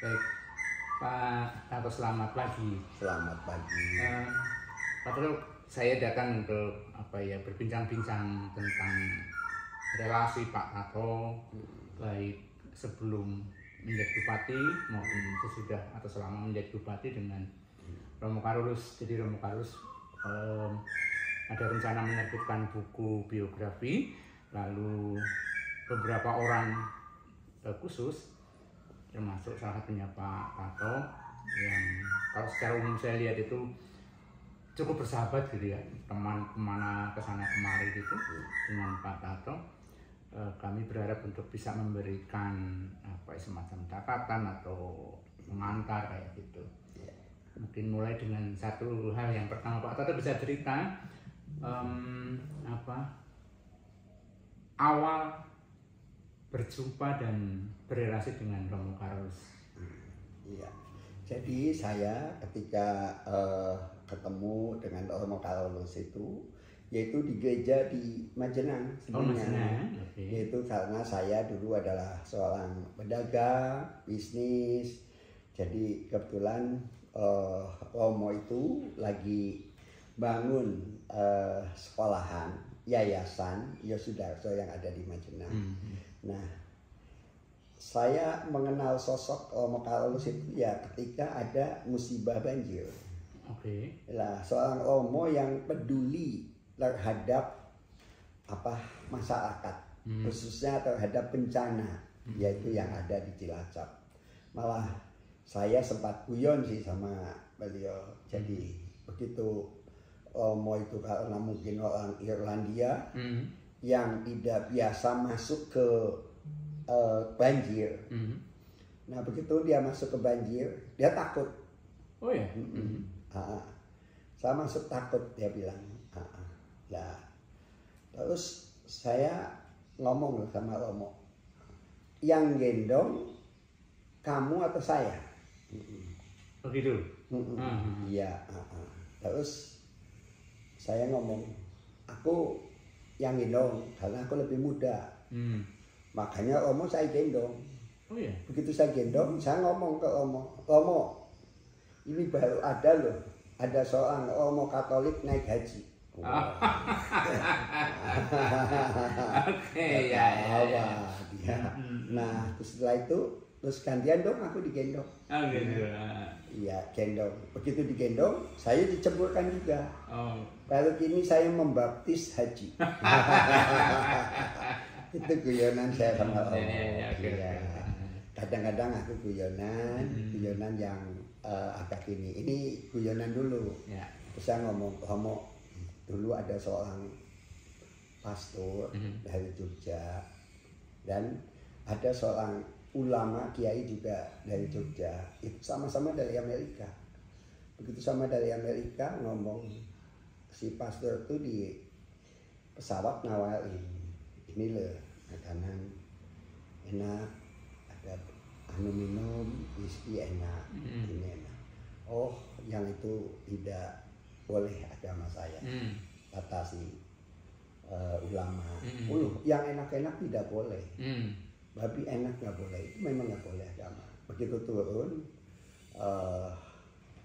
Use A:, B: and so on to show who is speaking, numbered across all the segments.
A: Baik, Pak Tato, selamat pagi.
B: Selamat pagi.
A: Pak Tato, saya datang untuk berbincang-bincang tentang relasi Pak Tato, baik sebelum menjadi bupati maupun sesudah atau selama menjadi bupati dengan Romo Carolus. Jadi Romo Carolus ada rencana menerbitkan buku biografi, lalu beberapa orang khusus, termasuk salah satunya Pak Tato, yang kalau secara umum saya lihat itu cukup bersahabat gitu ya, teman kemana kesana kemari gitu dengan Pak Tato. Kami berharap untuk bisa memberikan semacam catatan atau mengantar kayak gitu. Mungkin mulai dengan satu hal yang pertama, Pak Tato bisa cerita awal berjumpa dan berrelasi dengan Romo Carolus.
B: Iya. Jadi saya ketika ketemu dengan Romo Carolus itu, yaitu di gereja di Majenang sebenarnya.
A: Okay.
B: Yaitu karena saya dulu adalah seorang pedagang, bisnis. Jadi kebetulan Romo itu lagi bangun sekolahan, yayasan Yosudarso yang ada di Majenang. Nah, saya mengenal sosok Romo Carolus itu ya ketika ada musibah banjir.
A: Oke.
B: Lah, seorang Romo yang peduli terhadap masyarakat, khususnya terhadap bencana, yaitu yang ada di Cilacap. Malah saya sempat guyon sih sama beliau. Jadi begitu Romo itu karena mungkin orang Irlandia yang tidak biasa masuk ke banjir. Nah, begitu dia masuk ke banjir, dia takut.
A: Oh ya.
B: Saya masuk takut, dia bilang. Nah, terus saya ngomong sama Romo, yang gendong kamu atau saya?
A: Begitu.
B: Iya. Terus saya ngomong, aku yang gendong karena aku lebih muda. Makanya Romo saya gendong.
A: Oh ya.
B: Begitu saya gendong, saya ngomong ke Romo, ini baru ada loh, ada seorang Romo Katolik naik haji.
A: Oke, ya.
B: Dia. Nah, setelah itu terus gantian dong aku digendong.
A: Oh gitu.
B: Iya, gendong. Begitu digendong, saya dicemburkan juga.
A: Oh.
B: Lalu kini saya membaptis haji. Itu guyonan saya sama Romo. Iya. Kadang-kadang aku guyonan yang agak ini. Ini guyonan dulu.
A: Ya.
B: Terus saya ngomong, Romo, dulu ada seorang pastor dari Jogja dan ada seorang ulama kiai juga dari Jogja. Itu sama-sama dari Amerika. Begitu sama dari Amerika ngomong, si pastor itu di pesawat nawarin, ini loh makanan enak, ada minum, whisky enak, ini enak. Oh, yang itu tidak boleh agama saya, kata si ulama. Yang enak-enak tidak boleh, babi enak nggak boleh, itu memang nggak boleh agama. Begitu turun,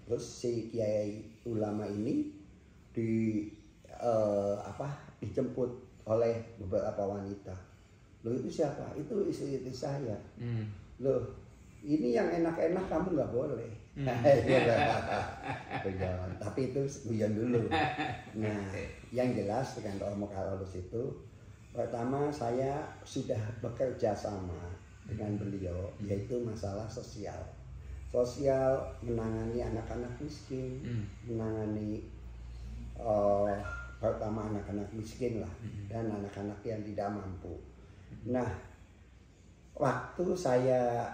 B: terus si kiai ulama ini dijemput oleh beberapa wanita. Loh, itu siapa? Itu istri saya. Loh, ini yang enak-enak kamu nggak boleh. Tapi itu guyon dulu. Nah, yang jelas dengan Romo Carolus itu, pertama saya sudah bekerja sama dengan beliau, yaitu masalah sosial. Menangani anak-anak miskin, menangani pertama anak-anak miskin lah, dan anak-anak yang tidak mampu. Nah, waktu saya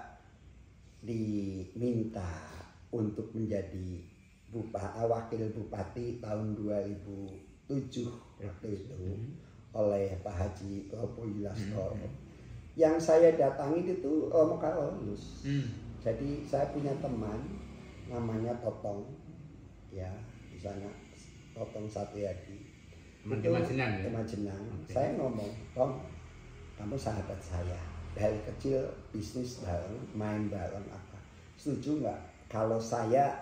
B: diminta untuk menjadi wakil bupati tahun 2007 waktu itu oleh Pak Haji Propo Yulastor. Yang saya datangi itu Romo Carolus. Jadi saya punya teman namanya Totong, ya di sana, Totong Satriadi.
A: Itu Majenang.
B: Okay. Saya ngomong, Tom, kamu sahabat saya. Dari kecil bisnis bareng, main bareng apa. setuju nggak kalau saya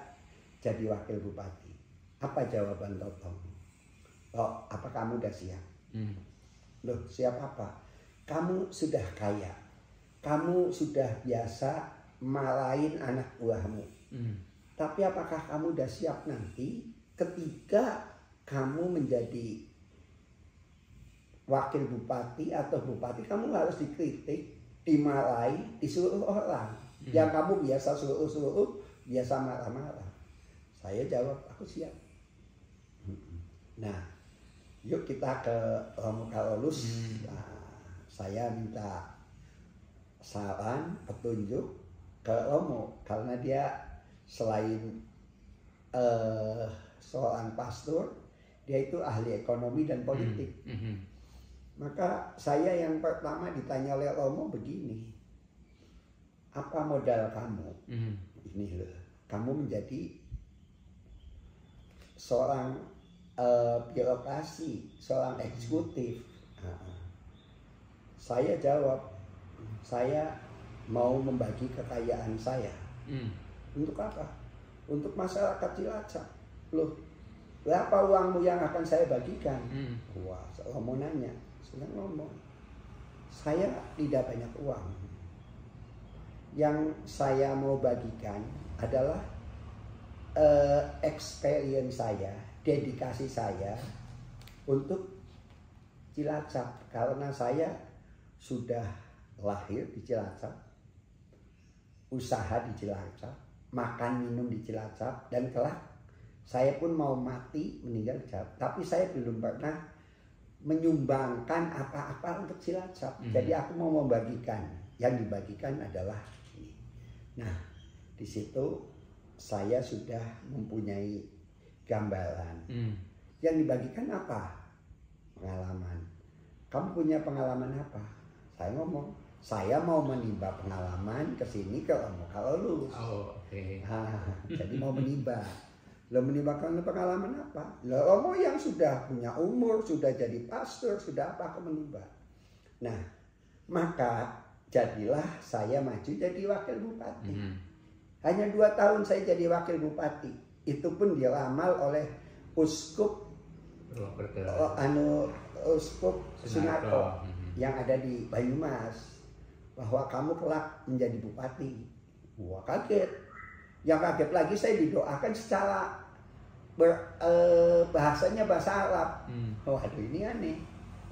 B: jadi wakil bupati? Apa jawaban Totong? Oh, apa kamu udah siap? Loh, siap apa? Kamu sudah kaya, kamu sudah biasa marahin anak buahmu. Tapi apakah kamu udah siap nanti ketika kamu menjadi wakil bupati atau bupati, kamu harus dikritik, dimarahi, disuruh orang yang kamu biasa suruh, biasa marah-marah. Saya jawab, aku siap. Nah, yuk kita ke Romo Carolus. Nah, saya minta saran, petunjuk ke Romo karena dia selain seorang pastor, dia itu ahli ekonomi dan politik. Maka saya yang pertama ditanya oleh Romo begini, apa modal kamu? Ini loh, kamu menjadi seorang birokrasi, seorang eksekutif. Saya jawab, saya mau membagi kekayaan saya. Untuk apa? Untuk masyarakat Cilacap. Loh, berapa uangmu yang akan saya bagikan? Wah, saya mau nanya, sudah ngomong, saya tidak banyak uang. Yang saya mau bagikan adalah experience saya, dedikasi saya untuk Cilacap, karena saya sudah lahir di Cilacap, usaha di Cilacap, makan minum di Cilacap, dan kelak saya pun mau mati meninggal di Cilacap, tapi saya belum pernah menyumbangkan apa-apa untuk Cilacap. Jadi aku mau membagikan, yang dibagikan adalah ini. Nah, di situ saya sudah mempunyai gambaran. Yang dibagikan apa? Pengalaman. Kamu punya pengalaman apa? Saya ngomong, saya mau menimba pengalaman ke sini ke Romo Carolus. Jadi mau menimba. Lo menimba pengalaman apa? Lo Romo yang sudah punya umur, sudah jadi pastor, sudah apa aku menimba. Nah, maka jadilah saya maju jadi wakil bupati. Hanya 2 tahun saya jadi wakil bupati. Itu pun diramal oleh Uskup Uskup Sunarko yang ada di Banyumas, bahwa kamu kelak menjadi bupati. Wah, kaget. Yang kaget lagi saya didoakan secara bahasanya bahasa Arab. Waduh, ini aneh.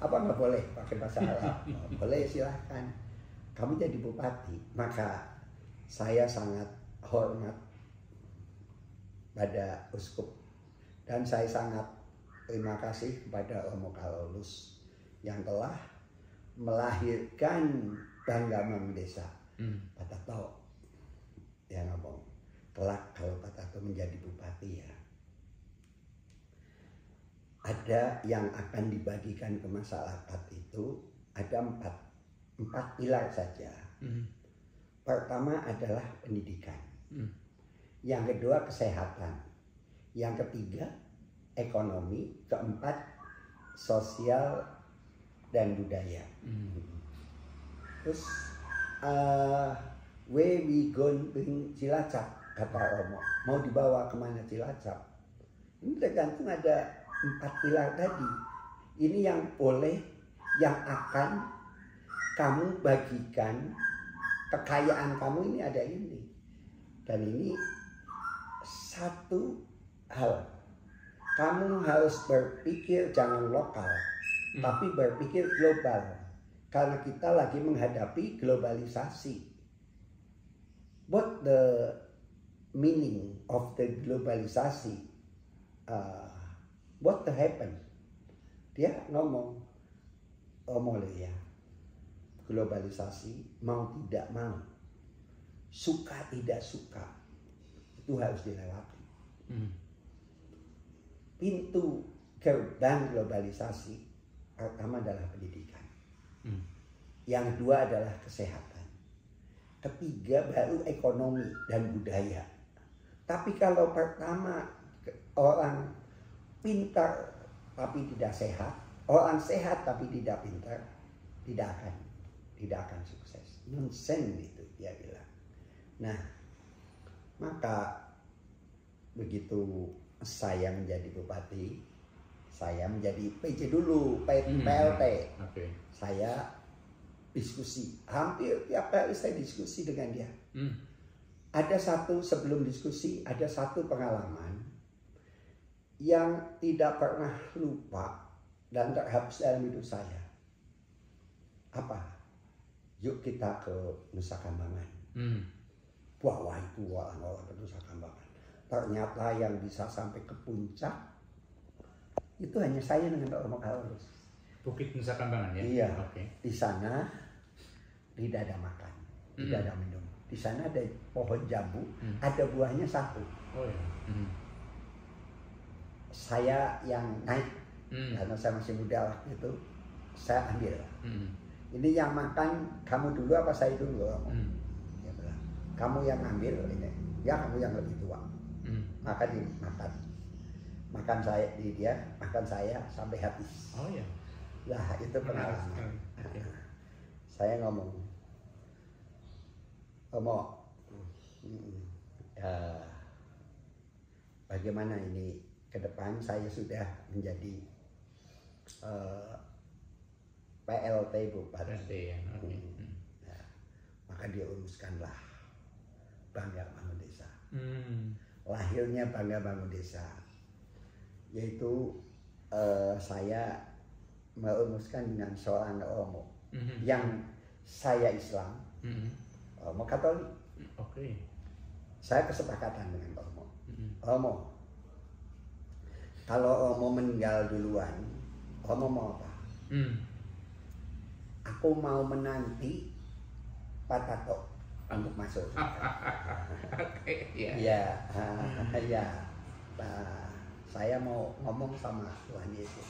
B: Apa nggak boleh pakai bahasa Arab? Boleh, silahkan. Kamu jadi bupati. Maka saya sangat hormat pada uskup, dan saya sangat terima kasih kepada Romo Carolus yang telah melahirkan Bangga Desa. Pak Tato yang ngomong, kelak kalau Pak Tato menjadi bupati ya, ada yang akan dibagikan ke masyarakat itu ada 4 pilar saja. Pertama adalah pendidikan, yang kedua kesehatan, yang ketiga ekonomi, keempat sosial dan budaya. Terus where we going bring Cilacap, kata Romo, mau dibawa kemana Cilacap? Ini tergantung ada 4 pilar tadi. Ini yang boleh, yang akan kamu bagikan. Kekayaan kamu ini ada ini. Dan ini satu hal, kamu harus berpikir jangan lokal, tapi berpikir global. Karena kita lagi menghadapi globalisasi. What the meaning of the globalisasi? What the happen? Dia ngomong, ya, globalisasi mau tidak mau, suka tidak suka, itu harus dilewati. Pintu gerbang globalisasi pertama adalah pendidikan, yang kedua adalah kesehatan, ketiga baru ekonomi dan budaya. Tapi kalau pertama orang pintar tapi tidak sehat, orang sehat tapi tidak pintar, tidak akan sukses. Nonsen itu dia bilang. Nah, Maka begitu saya menjadi bupati, saya menjadi PJ dulu, PLT. Saya diskusi, hampir tiap hari saya diskusi dengan dia. Ada satu, sebelum diskusi, ada satu pengalaman yang tidak pernah lupa dan terhapus dalam hidup saya. Apa? Yuk kita ke Nusa Kambangan. Wah itu orang-orang ke Nusa Kambangan. Ternyata yang bisa sampai ke puncak itu hanya saya dengan Romo Carolus.
A: Bukit Nusa Kambangan ya?
B: Iya. Di sana tidak ada makan, tidak ada minum. Di sana ada pohon jambu, ada buahnya satu.
A: Oh ya.
B: Saya yang naik, karena saya masih muda waktu itu, saya ambil. Ini yang makan kamu dulu apa saya dulu? Dia bilang, kamu yang ambil ini, ya kamu yang lebih tua. Maka dimakan. Makan saya di dia, makan saya sampai habis.
A: Oh ya.
B: Lah itu pengalaman. Saya ngomong, bagaimana ini ke depan saya sudah menjadi PLT Bupati. Nah, maka dia uruskanlah Bangga Bangun Desa. Lahirnya Bangga Bangun Desa, yaitu saya merumuskan dengan seorang Romo yang saya Islam, Romo Katolik. Saya kesepakatan dengan Romo. Romo, kalau Romo meninggal duluan, Romo mau apa? Aku mau menanti Pak Tato untuk masuk. Ya. Saya mau ngomong sama Tuhan Yesus.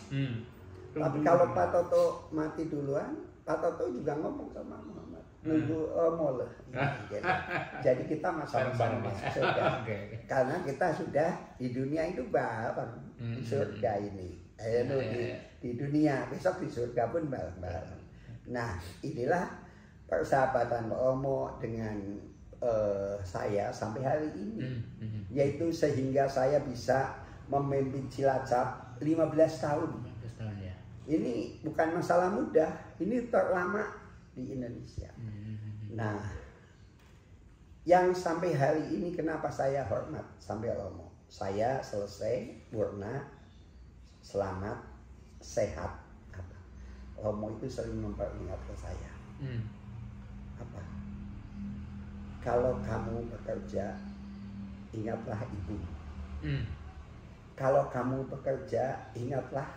B: Tapi kalau Pak Toto mati duluan, Pak Toto juga ngomong sama Muhammad. Nunggu Romo lah. Jadi kita sama-sama masuk surga. Karena kita sudah di dunia itu bareng di surga ini. Di dunia, besok di surga pun bareng-bareng. Nah, inilah persahabatan Romo dengan saya sampai hari ini. Yaitu sehingga saya bisa memimpin Cilacap 15 tahun. Ini bukan masalah mudah, ini terlama di Indonesia. Nah, yang sampai hari ini kenapa saya hormat sampai Romo? Saya selesai, purna, selamat, sehat. Apa? Romo itu sering memperingat ke saya. Apa? Kalau kamu bekerja, ingatlah ibu. Kalau kamu bekerja, ingatlah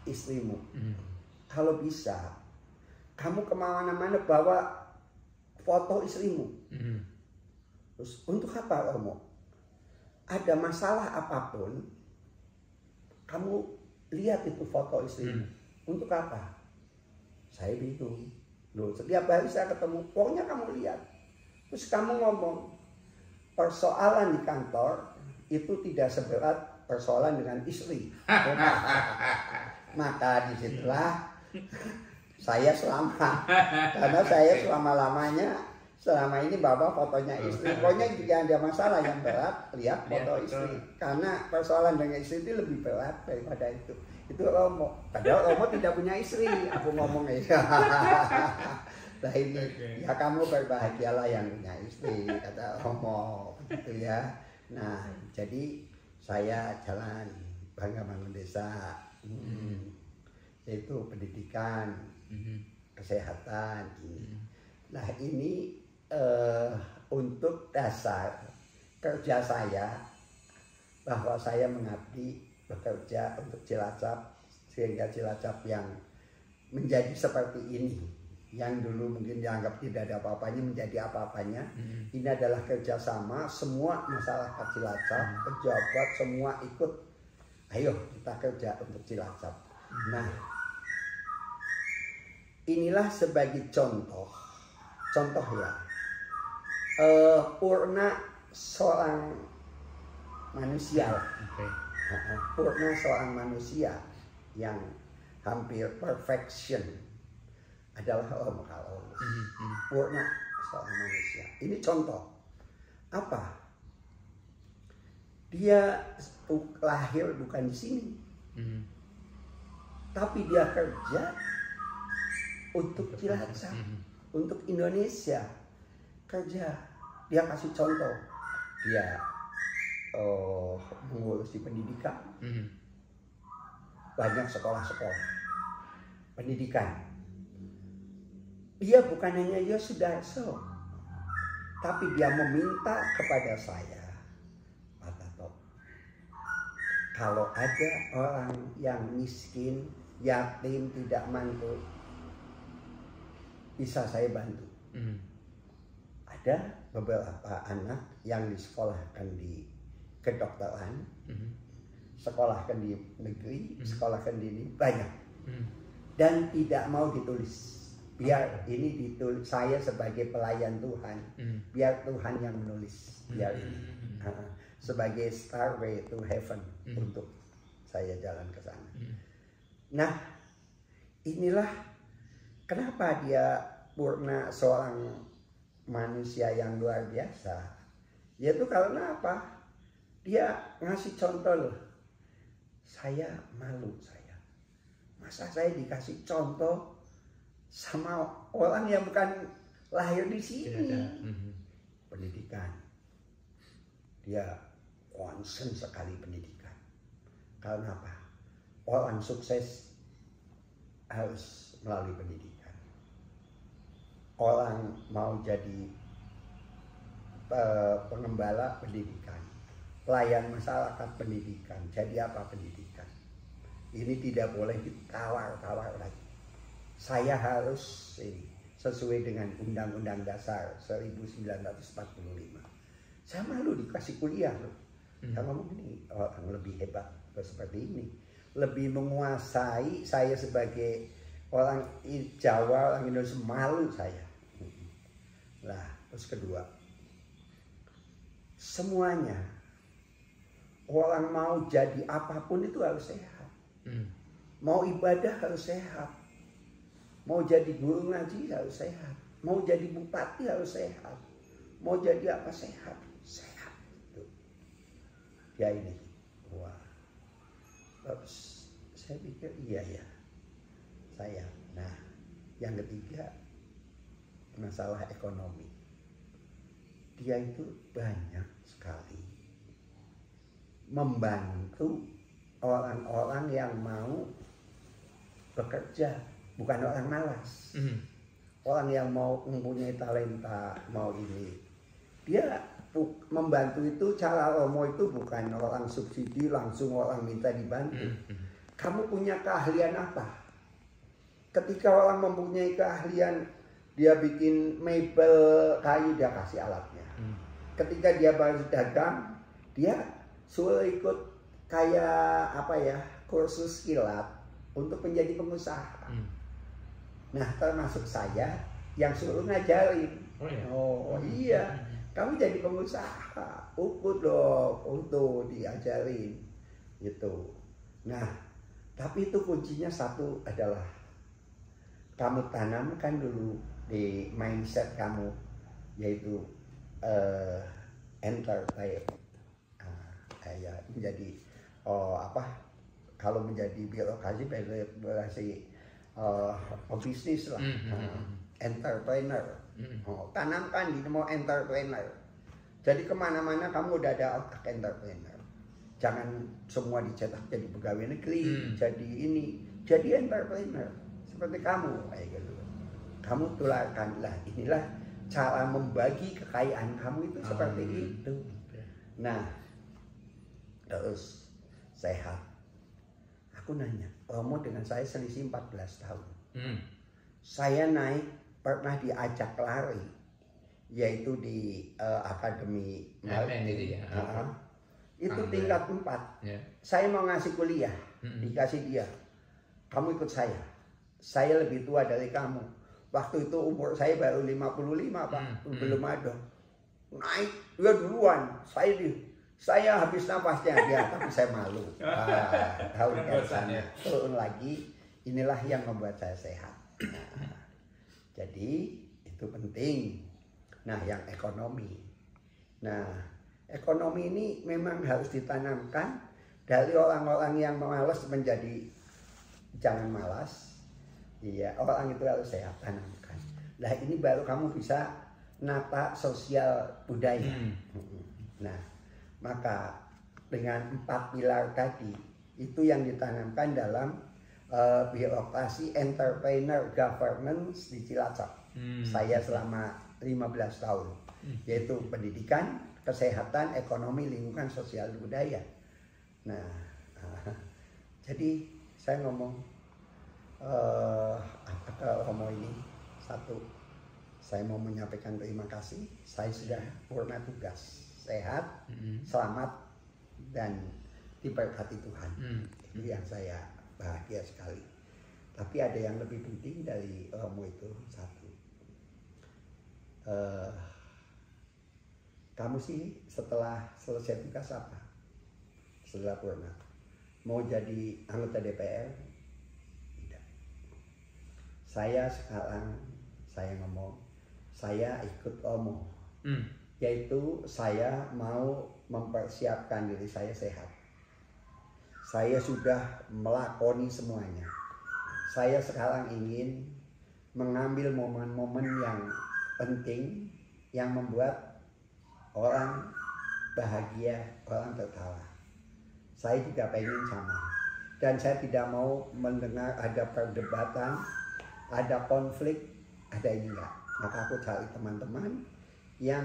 B: istrimu. Kalau bisa, kamu kemana-mana bawa foto istrimu. Terus untuk apa Romo? Ada masalah apapun, kamu lihat itu foto istrimu. Untuk apa? Saya bingung. Loh, setiap hari saya ketemu, pokoknya kamu lihat. Terus kamu ngomong, persoalan di kantor itu tidak seberat persoalan dengan istri. Maka disitulah saya selamat. Karena saya selama ini bawa fotonya istri. Pokoknya jika ada masalah yang berat, lihat foto istri. Karena persoalan dengan istri itu lebih berat daripada itu. Itu Romo. Padahal Romo tidak punya istri. Aku ngomong ya. Nah ini, ya kamu berbahagialah yang punya istri, kata Romo. Gitu ya. Nah, jadi saya jalan Bangga Bangun Desa. Yaitu pendidikan, kesehatan ini. Nah ini untuk dasar kerja saya, bahwa saya mengabdi bekerja untuk Cilacap, sehingga Cilacap yang menjadi seperti ini, yang dulu mungkin dianggap tidak ada apa-apanya menjadi apa-apanya. Ini adalah kerjasama semua masyarakat Cilacap, pejabat semua ikut. Ayo kita kerja untuk Cilacap. Nah, inilah sebagai contoh ya. Purna seorang manusia, Purna seorang manusia yang hampir perfection adalah Romo Carolus. Purna seorang manusia. Ini contoh. apa? Dia lahir bukan di sini, tapi dia kerja untuk Cilacap, untuk Indonesia. Kerja, dia kasih contoh, dia mengurusi pendidikan, banyak sekolah-sekolah pendidikan. Dia bukan hanya Yosudarso, tapi dia meminta kepada saya, Pak Tato, kalau ada orang yang miskin, yatim, tidak mampu, bisa saya bantu. Ada beberapa anak yang disekolahkan di kedokteran, sekolahkan di negeri, sekolahkan di ini, banyak. Dan tidak mau ditulis. Biar ini ditulis, saya sebagai pelayan Tuhan, biar Tuhan yang menulis, biar ini sebagai stairway to heaven untuk saya jalan ke sana. Nah, inilah kenapa dia Purna seorang manusia yang luar biasa. Yaitu karena apa? Dia ngasih contoh loh. Saya malu saya. Masa saya dikasih contoh sama orang yang bukan lahir di sini. Pendidikan. Dia concern sekali pendidikan. Karena apa? Orang sukses harus melalui pendidikan. Orang mau jadi pengembala pendidikan, pelayan masyarakat pendidikan, jadi apa pendidikan? Ini tidak boleh ditawar-tawar lagi. Saya harus ini sesuai dengan Undang-Undang Dasar 1945. Saya malu dikasih kuliah loh. Saya ngomong ini orang lebih hebat seperti ini, lebih menguasai saya sebagai orang Jawa, orang Indonesia, malu saya. Nah, terus kedua, semuanya orang mau jadi apapun itu harus sehat. Mau ibadah harus sehat. Mau jadi guru ngaji harus sehat. Mau jadi bupati harus sehat. Mau jadi apa sehat. Sehat. Tuh. Ya ini. Wah. Terus saya pikir iya ya. Saya. Nah, yang ketiga, masalah ekonomi. Dia itu banyak sekali membantu orang-orang yang mau bekerja, bukan orang malas. Orang yang mau mempunyai talenta, mau ini. Dia membantu itu, cara Romo itu bukan orang subsidi, langsung orang minta dibantu. Kamu punya keahlian apa? Ketika orang mempunyai keahlian, dia bikin mebel kayu, dia kasih alatnya. Ketika dia baru dagang, dia suruh ikut kayak apa ya, kursus kilat untuk menjadi pengusaha. Nah, termasuk saya yang suruh ngajarin. Oh iya, kamu jadi pengusaha, ukut dong, untuk diajarin gitu. Nah, tapi itu kuncinya satu adalah kamu tanamkan dulu di mindset kamu, yaitu entertain, kayak menjadi kalau menjadi birokrasi bisnis lah, entrepreneur. Tanamkan di mau entrepreneur. Jadi kemana-mana kamu udah ada otak entrepreneur. Jangan semua dicetak jadi pegawai negeri, jadi ini, jadi entrepreneur seperti kamu kayak gitu. Kamu tularkanlah, inilah cara membagi kekayaan kamu itu seperti itu. Nah, terus sehat. Aku nanya, Romo dengan saya selisih 14 tahun. Saya naik, pernah diajak lari, yaitu di Akademi itu tingkat 4. Saya mau ngasih kuliah, dikasih dia, kamu ikut saya. Saya lebih tua dari kamu. Waktu itu umur saya baru 55, Pak. Belum ada. Naik, dia duluan. Saya habis nafasnya dia, tapi saya malu. Tahu kan sana. Turun lagi, inilah yang membuat saya sehat. Nah, jadi itu penting. Nah, yang ekonomi. Nah, ekonomi ini memang harus ditanamkan dari orang-orang yang malas menjadi jangan malas. Iya, orang itu harus saya tanamkan. Nah, ini baru kamu bisa nata sosial budaya. Nah, maka dengan 4 pilar tadi itu yang ditanamkan dalam birokrasi entrepreneur governance di Cilacap. Saya selama 15 tahun, yaitu pendidikan, kesehatan, ekonomi, lingkungan, sosial, budaya. Nah, jadi saya ngomong Romo ini satu, saya mau menyampaikan terima kasih. Saya sudah purna tugas, sehat, selamat, dan diberkati Tuhan. Itu yang saya bahagia sekali. Tapi ada yang lebih penting dari Romo itu satu. Kamu sih setelah selesai tugas apa? Setelah purna mau jadi anggota DPR? Tidak. Saya sekarang saya ngomong, saya ikut Romo, yaitu saya mau mempersiapkan diri saya sehat. Saya sudah melakoni semuanya. Saya sekarang ingin mengambil momen-momen yang penting yang membuat orang bahagia, orang tertawa. Saya juga pengen sama. Dan saya tidak mau mendengar ada perdebatan, ada konflik, ada ini enggak. Maka aku cari teman-teman yang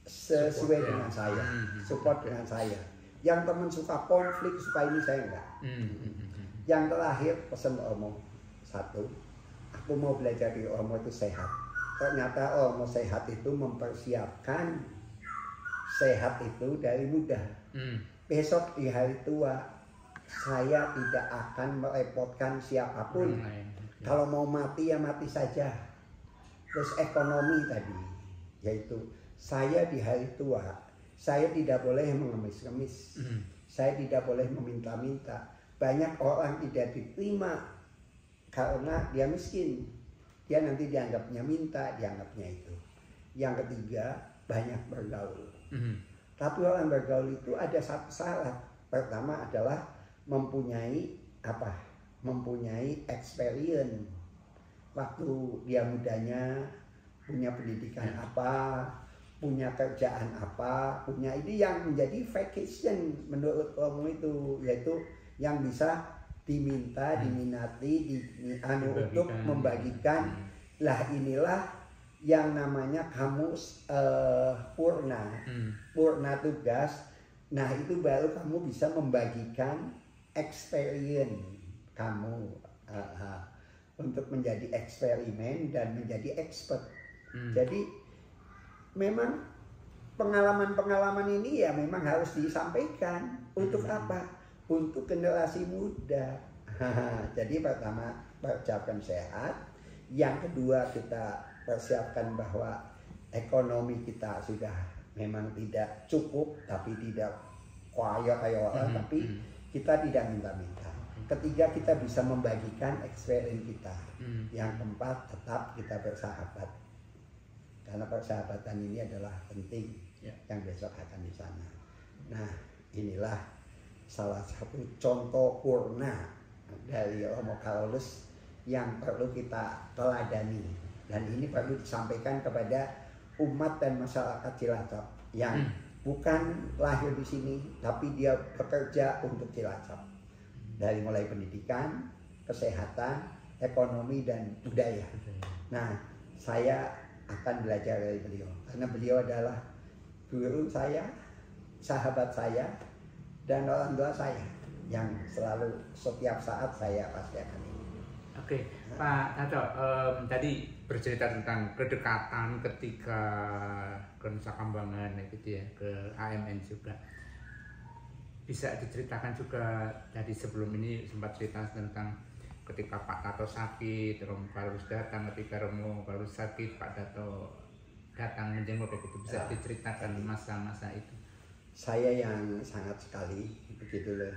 B: sesuai dengan saya, support dengan saya. Yang teman suka konflik, supaya ini saya enggak. Yang terakhir pesan Romo satu, aku mau belajar di Romo itu sehat. Ternyata Romo sehat itu mempersiapkan sehat itu dari muda. Besok di hari tua saya tidak akan merepotkan siapapun. Kalau mau mati ya mati saja. Terus ekonomi tadi, yaitu saya di hari tua saya tidak boleh mengemis-ngemis. Saya tidak boleh meminta-minta. Banyak orang tidak diterima karena dia miskin. Dia nanti dianggapnya minta, dianggapnya itu. Yang ketiga, banyak bergaul. Tapi orang bergaul itu ada satu syarat. Pertama adalah mempunyai apa? Mempunyai experience. Waktu dia mudanya punya pendidikan apa, punya kerjaan apa, punya ini yang menjadi vacation menurut Romo itu, yaitu yang bisa diminta, diminati, untuk membagikan. Lah inilah yang namanya kamu purna tugas. Nah itu baru kamu bisa membagikan experience kamu untuk menjadi eksperimen dan menjadi expert. Jadi memang pengalaman-pengalaman ini ya memang harus disampaikan. Untuk apa? Untuk generasi muda. Jadi pertama persiapkan sehat, yang kedua kita persiapkan bahwa ekonomi kita sudah memang tidak cukup, tapi tidak kaya orang, tapi kita tidak minta-minta. Ketiga kita bisa membagikan experience kita. Yang keempat tetap kita bersahabat, karena persahabatan ini adalah penting yang besok akan di sana. Nah inilah salah satu contoh purna dari Romo Carolus yang perlu kita teladani, dan ini perlu disampaikan kepada umat dan masyarakat Cilacap yang bukan lahir di sini tapi dia bekerja untuk Cilacap, dari mulai pendidikan, kesehatan, ekonomi, dan budaya. Nah saya akan belajar dari beliau karena beliau adalah guru saya, sahabat saya, dan orang tua saya yang selalu setiap saat saya pasti akan ini.
A: Oke, Pak Tato, tadi bercerita tentang kedekatan ketika ke Nusa Kambangan gitu ya, ke AMN juga. Bisa diceritakan juga tadi sebelum ini sempat cerita tentang ketika Pak Tato sakit, Romo Carolus datang, ketika Romo Carolus sakit, Pak Tato datang menjenguk begitu. Bisa diceritakan masa-masa itu?
B: Saya yang sangat sekali begitu loh.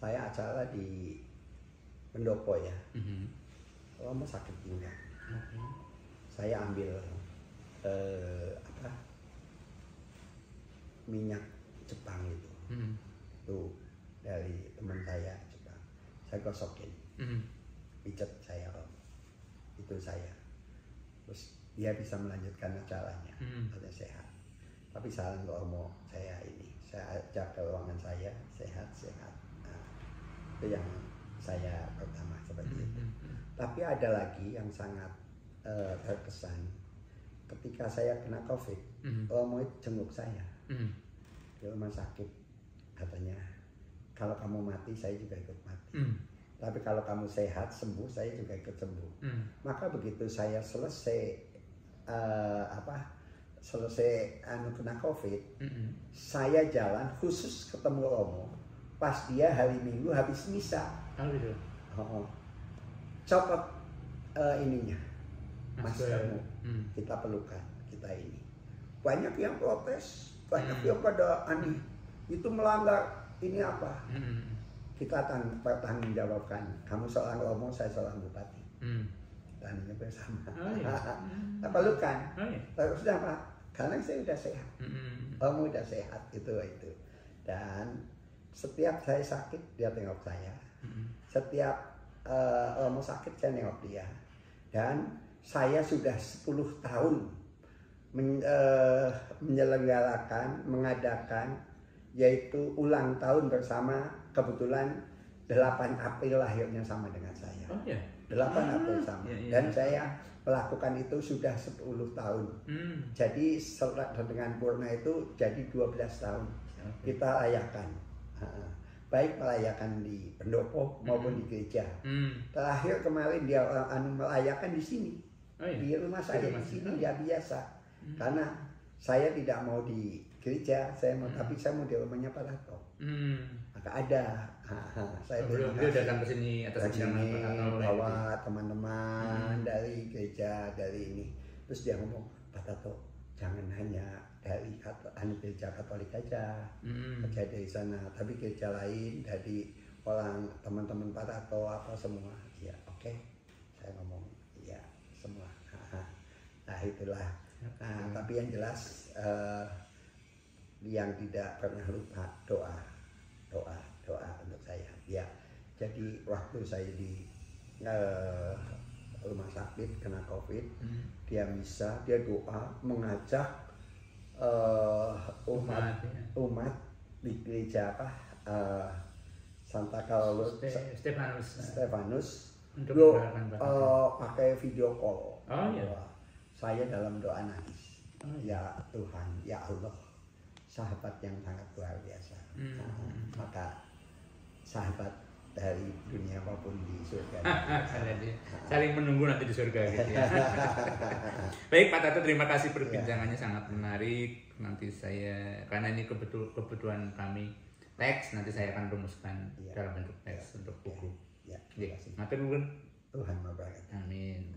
B: Saya acara di Pendopo ya. Romo sakit pinggang. Saya ambil apa minyak Jepang itu. Tuh dari teman saya Jepang. Saya gosokin. Pijet saya Om. Itu saya. Terus dia bisa melanjutkan acaranya. Katanya sehat. Tapi saran ke Omo saya ini. Saya ajak ke ruangan saya, sehat-sehat. Nah, itu yang saya pertama seperti itu. Tapi ada lagi yang sangat terkesan. Ketika saya kena COVID, Omo itu jenguk saya di rumah sakit. Katanya, kalau kamu mati, saya juga ikut mati. Tapi kalau kamu sehat, sembuh, saya juga ikut sembuh. Maka begitu saya selesai kena COVID, saya jalan khusus ketemu Romo. Pas dia hari Minggu habis misa. Copot ininya, maskermu. Kita pelukan, kita ini. Banyak yang protes, banyak yang pada aneh. Itu melanggar ini apa? Kita bertanggung jawabkan. Kamu seorang Romo, saya seorang bupati. Tandanya bersama. Pelukan. Terus apa? Karena saya sudah sehat. Romo sudah sehat itu. Dan setiap saya sakit dia tengok saya. Setiap Romo sakit saya nengok dia. Dan saya sudah 10 tahun menyelenggarakan, mengadakan yaitu ulang tahun bersama. Kebetulan 8 April lahirnya sama dengan saya. 8 April sama. Dan saya melakukan itu sudah 10 tahun. Jadi dengan Purna itu jadi 12 tahun. Kita rayakan. Baik merayakan di pendopo maupun di gereja. Terakhir kemarin dia merayakan di sini. Di rumah saya di sini dia biasa. Karena saya tidak mau di gereja, tapi saya mau di rumahnya Pak Tato. Maka ada. Saya
A: beliau datang ke sini atas undangan Pak Tato.
B: Bawa teman-teman dari gereja, dari ini. Terus dia ngomong, Pak Tato, jangan hanya dari gereja Katolik aja, kerja dari sana, tapi gereja lain, dari orang teman-teman Pak Tato apa semua. Ya oke. Saya ngomong, ya semua. Nah itulah. Nah, tapi yang jelas yang tidak pernah lupa doa untuk saya. Ya, jadi waktu saya di rumah sakit kena COVID, dia doa mengajak umat di gereja Santa Carolus Stefanus untuk pakai video call. Saya dalam doa nangis. Ya Tuhan, ya Allah, sahabat yang sangat luar biasa. Maka sahabat dari dunia maupun di surga.
A: Saling menunggu nanti di surga gitu ya. Baik Pak Tato, terima kasih perbincangannya sangat menarik. Nanti saya, karena ini kebutuhan kami teks, nanti saya akan rumuskan dalam bentuk teks untuk buku.
B: Ya, terima kasih.
A: Matur nuwun.
B: Tuhan memberkati.
A: Amin.